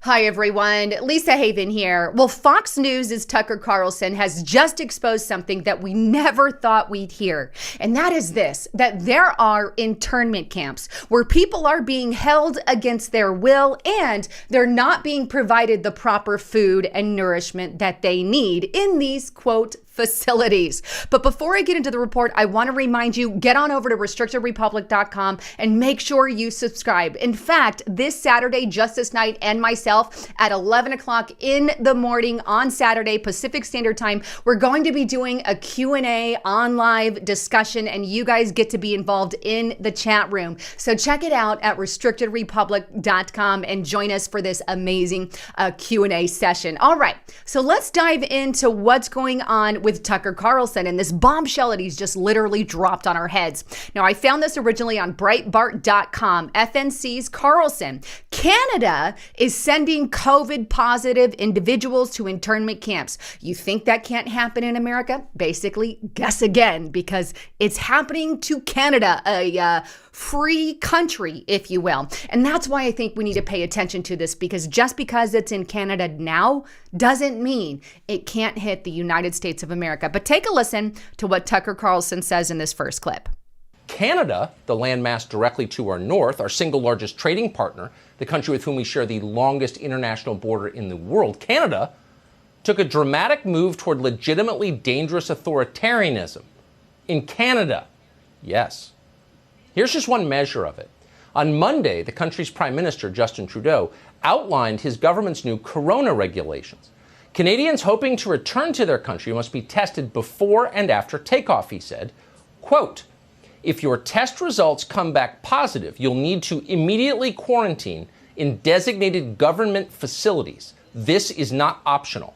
Hi, everyone. Lisa Haven here. Well, Fox News' Tucker Carlson has just exposed something that we never thought we'd hear. And that is this, that there are internment camps where people are being held against their will and they're not being provided the proper food and nourishment that they need in these, quote, facilities. But before I get into the report, I want to remind you, get on over to restrictedrepublic.com and make sure you subscribe. In fact, this Saturday, Justice Night and myself at 11 o'clock in the morning on Saturday, Pacific Standard Time, we're going to be doing a Q&A on live discussion, and you guys get to be involved in the chat room. So check it out at restrictedrepublic.com and join us for this amazing Q&A session. All right, so let's dive into what's going on with Tucker Carlson and this bombshell that he's just literally dropped on our heads. Now, I found this originally on Breitbart.com. FNC's Carlson. Canada is sending COVID positive individuals to internment camps. You think that can't happen in America? Basically, guess again, because it's happening to Canada, a free country, if you will. And that's why I think we need to pay attention to this, because just because it's in Canada now doesn't mean it can't hit the United States of America. But take a listen to what Tucker Carlson says in this first clip. Canada, the landmass directly to our north, our single largest trading partner, the country with whom we share the longest international border in the world, Canada took a dramatic move toward legitimately dangerous authoritarianism. In Canada, yes. Here's just one measure of it. On Monday, the country's Prime Minister, Justin Trudeau, outlined his government's new corona regulations. Canadians hoping to return to their country must be tested before and after takeoff, he said. Quote, if your test results come back positive, you'll need to immediately quarantine in designated government facilities. This is not optional.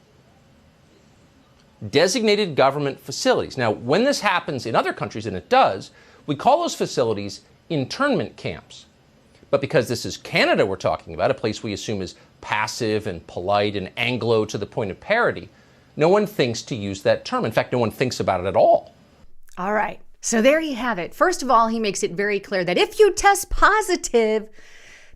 Designated government facilities. Now, when this happens in other countries, and it does, we call those facilities internment camps. But because this is Canada we're talking about, a place we assume is passive and polite and Anglo to the point of parody, no one thinks to use that term. In fact, no one thinks about it at all. All right. So there you have it. First of all, he makes it very clear that if you test positive,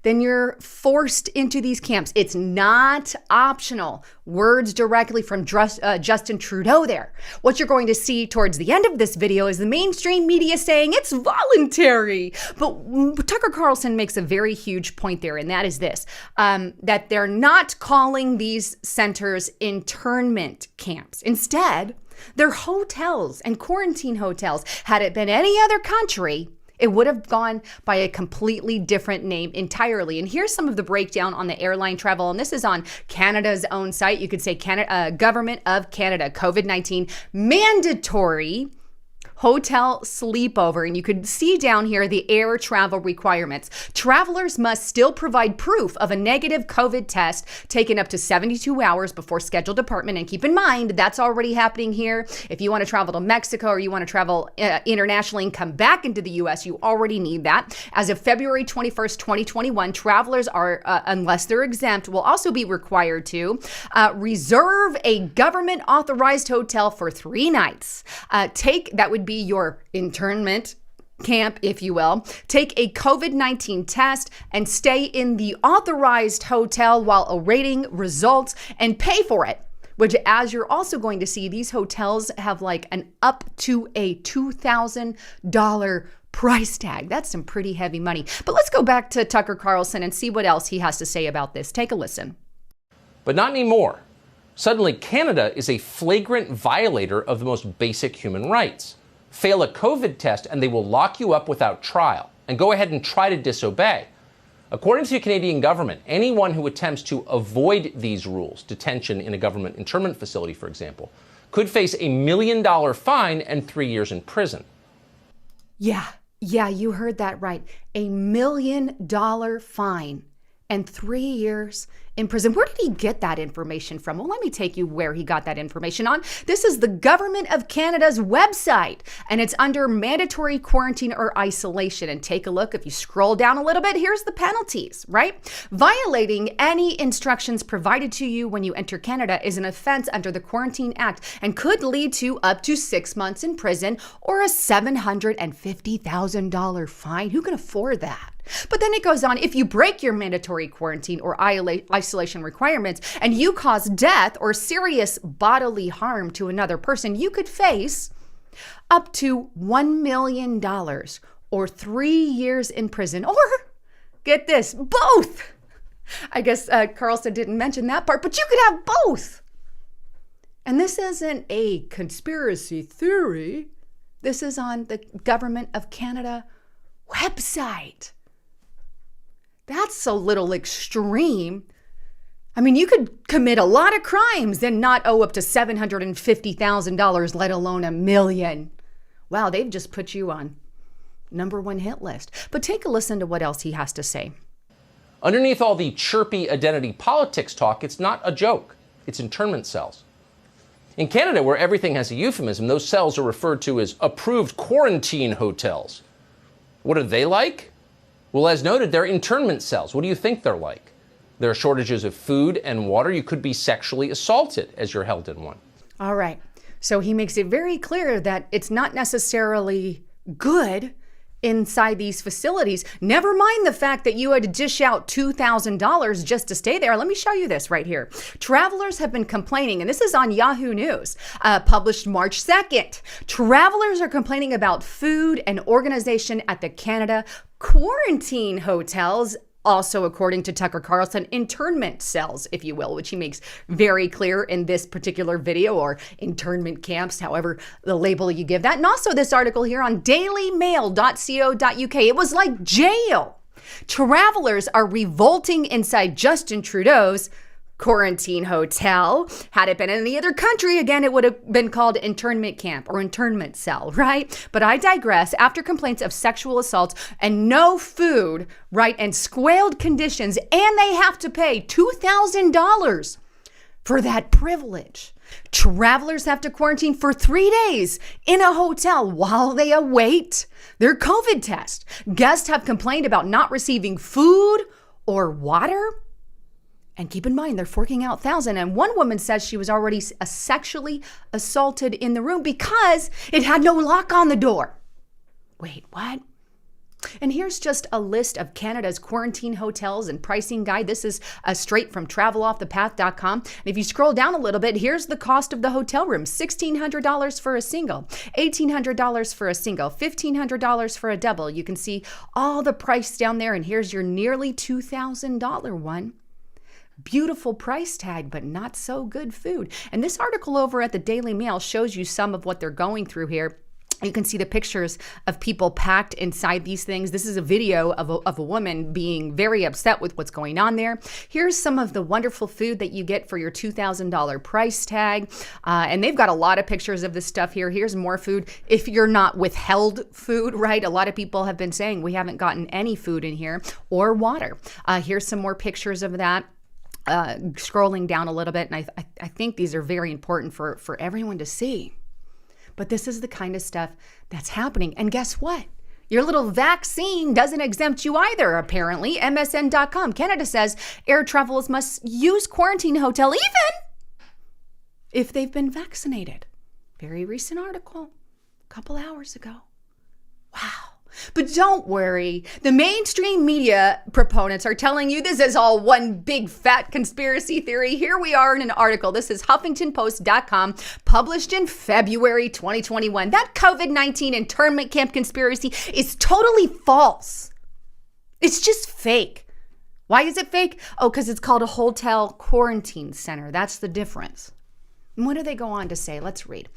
then you're forced into these camps. It's not optional. Words directly from Justin Trudeau there. What you're going to see towards the end of this video is the mainstream media saying it's voluntary. But Tucker Carlson makes a very huge point there, and that is this, that they're not calling these centers internment camps. Instead, they're hotels and quarantine hotels. Had it been any other country, it would have gone by a completely different name entirely. And here's some of the breakdown on the airline travel. And this is on Canada's own site. You could say Government of Canada, COVID-19 mandatory hotel sleepover. And you could see down here the air travel requirements. Travelers must still provide proof of a negative COVID test taken up to 72 hours before scheduled departure. And keep in mind, that's already happening here. If you want to travel to Mexico or you want to travel internationally and come back into the U.S., you already need that. As of February 21st, 2021, travelers are, unless they're exempt, will also be required to reserve a government authorized hotel for 3 nights. That would be your internment camp, if you will. Take a COVID-19 test and stay in the authorized hotel while awaiting results and pay for it. Which, as you're also going to see, these hotels have like an up to a $2,000 price tag. That's some pretty heavy money. But let's go back to Tucker Carlson and see what else he has to say about this. Take a listen. But not anymore. Suddenly, Canada is a flagrant violator of the most basic human rights. Fail a COVID test and they will lock you up without trial and go ahead and try to disobey. According to the Canadian government, anyone who attempts to avoid these rules, detention in a government internment facility, for example, could face a $1 million fine and 3 years in prison. Yeah, you heard that right. $1 million fine and 3 years in prison. Where did he get that information from? Well, let me take you where he got that information on. This is the Government of Canada's website, and it's under mandatory quarantine or isolation. And take a look. If you scroll down a little bit, here's the penalties, right? Violating any instructions provided to you when you enter Canada is an offense under the Quarantine Act and could lead to up to 6 months in prison or a $750,000 fine. Who can afford that? But then it goes on, if you break your mandatory quarantine or isolation requirements and you cause death or serious bodily harm to another person, you could face up to $1 million or 3 years in prison, or get this, both. I guess Carlson didn't mention that part, but you could have both. And this isn't a conspiracy theory. This is on the Government of Canada website. That's a little extreme. I mean, you could commit a lot of crimes and not owe up to $750,000, let alone $1 million. Wow, they've just put you on #1 hit list. But take a listen to what else he has to say. Underneath all the chirpy identity politics talk, it's not a joke. It's internment cells. In Canada, where everything has a euphemism, those cells are referred to as approved quarantine hotels. What are they like? Well, as noted, they're internment cells. What do you think they're like? There are shortages of food and water. You could be sexually assaulted as you're held in one. All right. So he makes it very clear that it's not necessarily good inside these facilities. Never mind the fact that you had to dish out $2,000 just to stay there. Let me show you this right here. Travelers have been complaining, and this is on Yahoo News, published March 2nd. Travelers are complaining about food and organization at the Canada quarantine hotels. Also, according to Tucker Carlson, internment cells, if you will, which he makes very clear in this particular video, or internment camps, however the label you give that. And also this article here on dailymail.co.uk. It was like jail. Travelers are revolting inside Justin Trudeau's quarantine hotel. Had it been in any other country, again, it would have been called internment camp or internment cell, right? But I digress. After complaints of sexual assault and no food, right, and squalid conditions, and they have to pay $2,000 for that privilege. Travelers have to quarantine for 3 days in a hotel while they await their COVID test. Guests have complained about not receiving food or water. And keep in mind, they're forking out $1,000. And one woman says she was already sexually assaulted in the room because it had no lock on the door. Wait, what? And here's just a list of Canada's quarantine hotels and pricing guide. This is straight from traveloffthepath.com. And if you scroll down a little bit, here's the cost of the hotel room. $1,600 for a single, $1,800 for a single, $1,500 for a double. You can see all the price down there. And here's your nearly $2,000 one. Beautiful price tag, but not so good food. And this article over at the Daily Mail shows you some of what they're going through here. You can see the pictures of people packed inside these things. This is a video of a woman being very upset with what's going on there. Here's some of the wonderful food that you get for your $2,000 price tag. And they've got a lot of pictures of this stuff here. Here's more food. If you're not withheld food, right? A lot of people have been saying we haven't gotten any food in here or water. Here's some more pictures of that. Scrolling down a little bit, and I think these are very important for everyone to see. But this is the kind of stuff that's happening. And guess what? Your little vaccine doesn't exempt you either, apparently. MSN.com. Canada says air travelers must use quarantine hotel even if they've been vaccinated. Very recent article, a couple hours ago. Wow. But don't worry, the mainstream media proponents are telling you this is all one big fat conspiracy theory. Here we are in an article. This is HuffingtonPost.com, published in February 2021. That COVID-19 internment camp conspiracy is totally false. It's just fake. Why is it fake? Oh, because it's called a hotel quarantine center. That's the difference. And what do they go on to say? Let's read.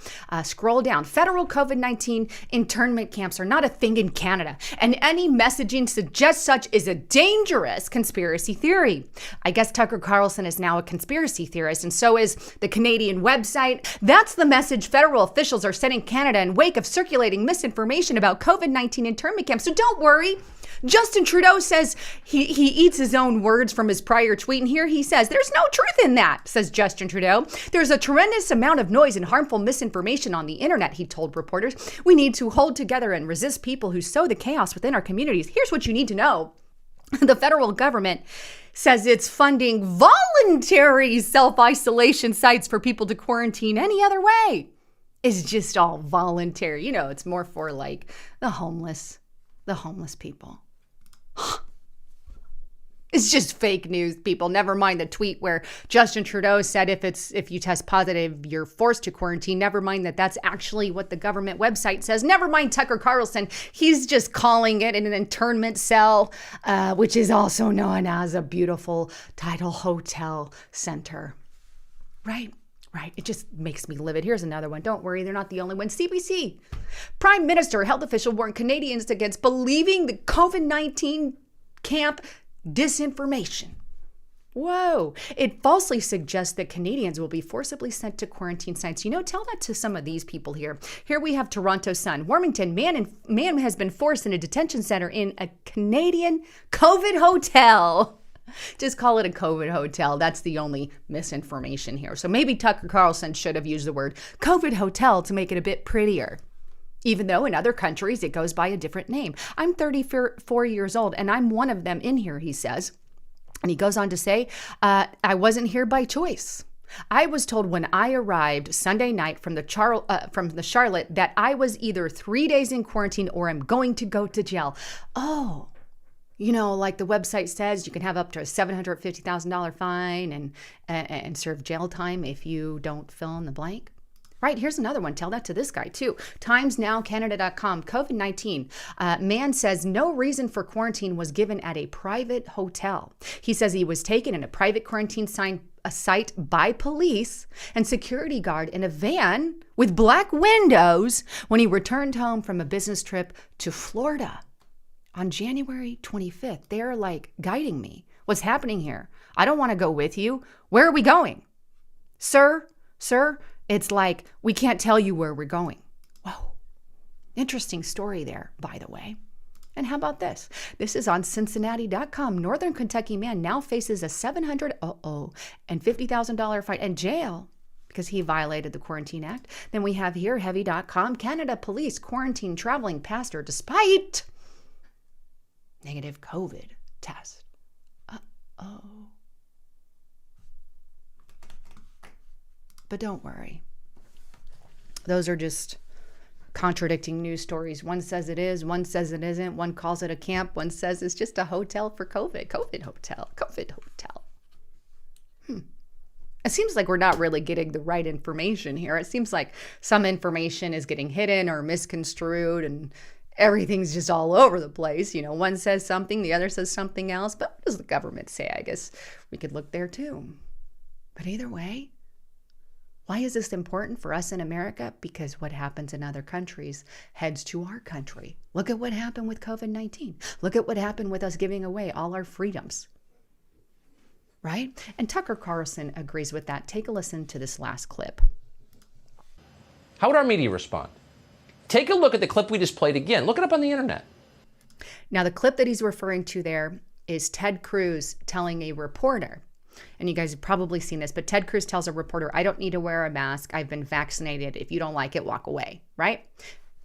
Scroll down. Federal COVID-19 internment camps are not a thing in Canada, and any messaging suggests such is a dangerous conspiracy theory. I guess Tucker Carlson is now a conspiracy theorist, and so is the Canadian website. That's the message federal officials are sending Canada in wake of circulating misinformation about COVID-19 internment camps. So don't worry. Justin Trudeau says he eats his own words from his prior tweet. And here he says, there's no truth in that, says Justin Trudeau. There's a tremendous amount of noise and harmful misinformation on the internet, he told reporters. We need to hold together and resist people who sow the chaos within our communities. Here's what you need to know. The federal government says it's funding voluntary self-isolation sites for people to quarantine any other way. It's just all voluntary. You know, it's more for like the homeless people. It's just fake news, people. Never mind the tweet where Justin Trudeau said if you test positive, you're forced to quarantine. Never mind that's actually what the government website says. Never mind Tucker Carlson. He's just calling it an internment cell, which is also known as a beautiful tidal hotel center. Right. It just makes me livid. Here's another one. Don't worry, they're not the only one. CBC. Prime Minister, health official warned Canadians against believing the COVID-19 camp disinformation. Whoa. It falsely suggests that Canadians will be forcibly sent to quarantine sites. Tell that to some of these people here. Here we have Toronto Sun. Warmington, man has been forced in a detention center in a Canadian COVID hotel. Just call it a COVID hotel. That's the only misinformation here. So maybe Tucker Carlson should have used the word COVID hotel to make it a bit prettier. Even though in other countries it goes by a different name. I'm 34 years old and I'm one of them in here, he says. And he goes on to say, I wasn't here by choice. I was told when I arrived Sunday night from the Charlotte that I was either 3 days in quarantine or I'm going to go to jail. Oh, like the website says, you can have up to a $750,000 fine and serve jail time if you don't fill in the blank. Right, here's another one. Tell that to this guy too. TimesNowCanada.com, COVID-19. Man says no reason for quarantine was given at a private hotel. He says he was taken in a private quarantine site by police and security guard in a van with black windows when he returned home from a business trip to Florida. On January 25th, they're like guiding me. What's happening here? I don't want to go with you. Where are we going? Sir, it's like, we can't tell you where we're going. Whoa. Interesting story there, by the way. And how about this? This is on Cincinnati.com. Northern Kentucky man now faces a $750,000 fine and jail because he violated the Quarantine Act. Then we have here, Heavy.com. Canada police quarantine traveling pastor despite negative COVID test. Uh-oh. But don't worry. Those are just contradicting news stories. One says it is, one says it isn't. One calls it a camp. One says it's just a hotel for COVID. COVID hotel. It seems like we're not really getting the right information here. It seems like some information is getting hidden or misconstrued and everything's just all over the place. One says something, the other says something else. But what does the government say? I guess we could look there too. But either way, why is this important for us in America? Because what happens in other countries heads to our country. Look at what happened with COVID-19. Look at what happened with us giving away all our freedoms. Right? And Tucker Carlson agrees with that. Take a listen to this last clip. How would our media respond? Take a look at the clip we just played again. Look it up on the internet. Now, the clip that he's referring to there is Ted Cruz telling a reporter, and you guys have probably seen this, but Ted Cruz tells a reporter, I don't need to wear a mask. I've been vaccinated. If you don't like it, walk away, right?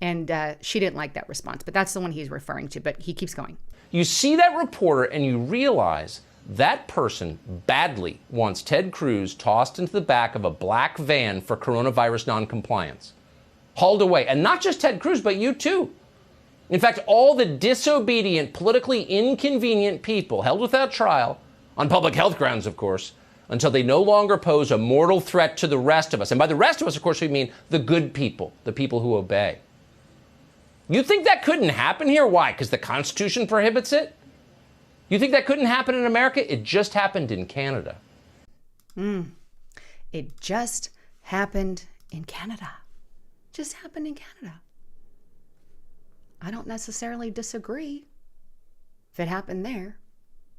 And she didn't like that response, but that's the one he's referring to, but he keeps going. You see that reporter and you realize that person badly wants Ted Cruz tossed into the back of a black van for coronavirus noncompliance. Hauled away. And not just Ted Cruz, but you too. In fact, all the disobedient, politically inconvenient people held without trial, on public health grounds, of course, until they no longer pose a mortal threat to the rest of us. And by the rest of us, of course, we mean the good people, the people who obey. You think that couldn't happen here? Why? Because the Constitution prohibits it? You think that couldn't happen in America? It just happened in Canada. It just happened in Canada. Just happened in Canada. I don't necessarily disagree. If it happened there,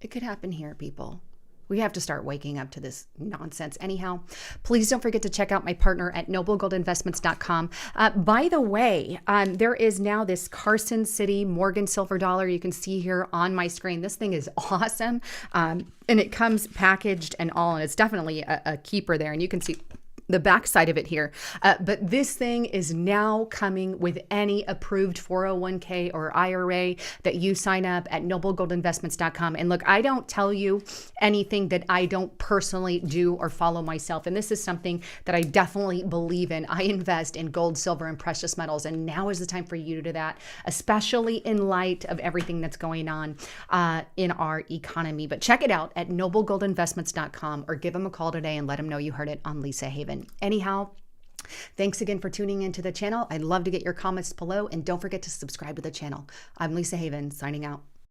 it could happen here, people. We have to start waking up to this nonsense. Anyhow, please don't forget to check out my partner at noblegoldinvestments.com. By the way, there is now this Carson City Morgan silver dollar you can see here on my screen. This thing is awesome. And it comes packaged and all, and it's definitely a keeper there. And you can see the backside of it here. But this thing is now coming with any approved 401k or IRA that you sign up at noblegoldinvestments.com. And look, I don't tell you anything that I don't personally do or follow myself. And this is something that I definitely believe in. I invest in gold, silver, and precious metals. And now is the time for you to do that, especially in light of everything that's going on in our economy. But check it out at noblegoldinvestments.com or give them a call today and let them know you heard it on Lisa Haven. Anyhow, thanks again for tuning into the channel. I'd love to get your comments below, and don't forget to subscribe to the channel. I'm Lisa Haven, signing out.